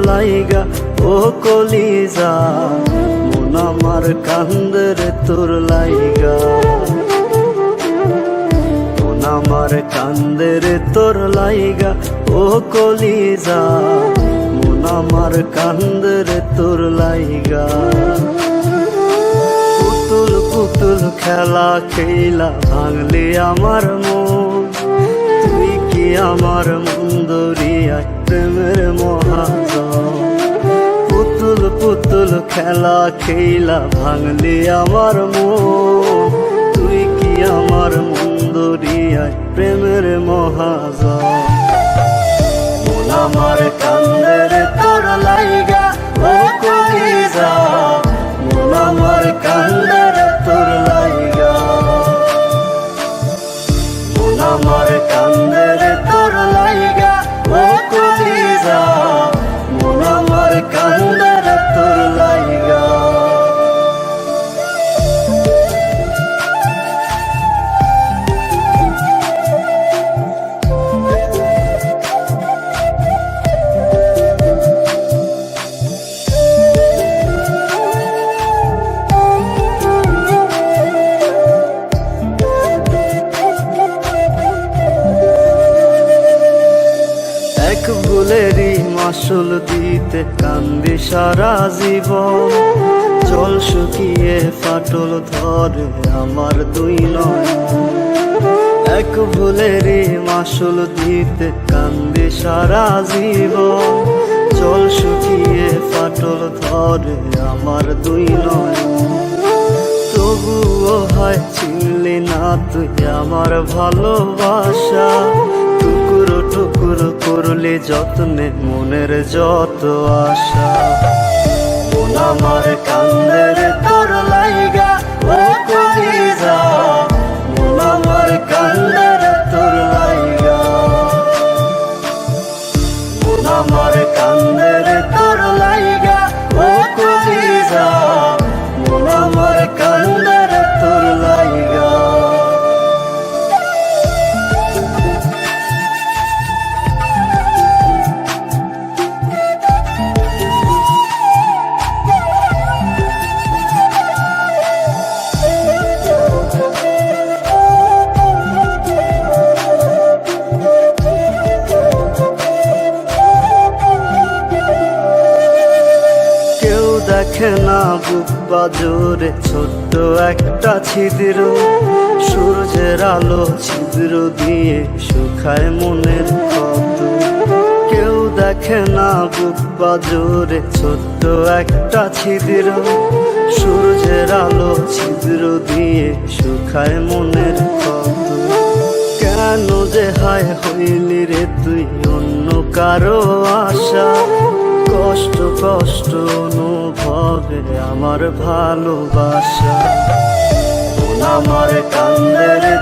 লাইগা ও কলিজা, মন আমার কান্দে রে তোর লাইগা, মন আমার কান্দে রে তোর লাইগা ও কলিজা, মন আমার কান্দে রে তোর লাইগা। পুতুল পুতুল খেলা খেলা ভাঙলি আমার মন, তুই কি আমার মন দরিয়া প্রেমের মহাজন। পুতুল পুতুল খেলা খেলা ভাঙলি আমার মন, তুই কি আমার মন দরিয়া প্রেমের মহাজন। মন আমার কান্দে রে তোর লাইগা ও কলিজা, মন আমার কান্দে রে তোর লাইগা, মন আমার কান্দে রে তোর লাইগা ও কলিজা, মন আমার কান্দে রে তোর লাইগা। এক ভুলেরই মাসুল দিতে কান্দি সারা জীবন, জল শুকিয়ে ফাটল ধরে আমার দুই নয়ন। এক ভুলেরই মাসুল দিতে কান্দি সারা জীবন, জল শুকিয়ে ফাটল ধরে আমার দুই নয়ন। তবুও হয় চিনলি না তুই আমার ভালোবাসা, টুকরো টুকরো করলে যত্নে মনের যত আশা। মন আমার কান্দে রে তোর লাইগা ও কলিজা, মন আমার কান্দে রে তোর লাইগা, মন আমার কান্দে রে তোর লাইগা ও কলিজা, মন আমার কান্দে রে তোর লাইগা। দেখে না বুক বাজরে ছোট্ট একটা ছিদ্র, সূর্যের আলো ছিদ্র দিয়ে শুকায় মনের ক্ষত। কেউ দেখে না বুক বাজরে ছোট্ট একটা ছিদ্র, সূর্যের আলো ছিদ্র দিয়ে শুকায় মনের ক্ষত। কেন যে হায় হইলি রে তুই অন্য কারো আশা, কষ্ট কষ্ট অনুভবে আমার ভালোবাসা। মন আমার কান্দে রে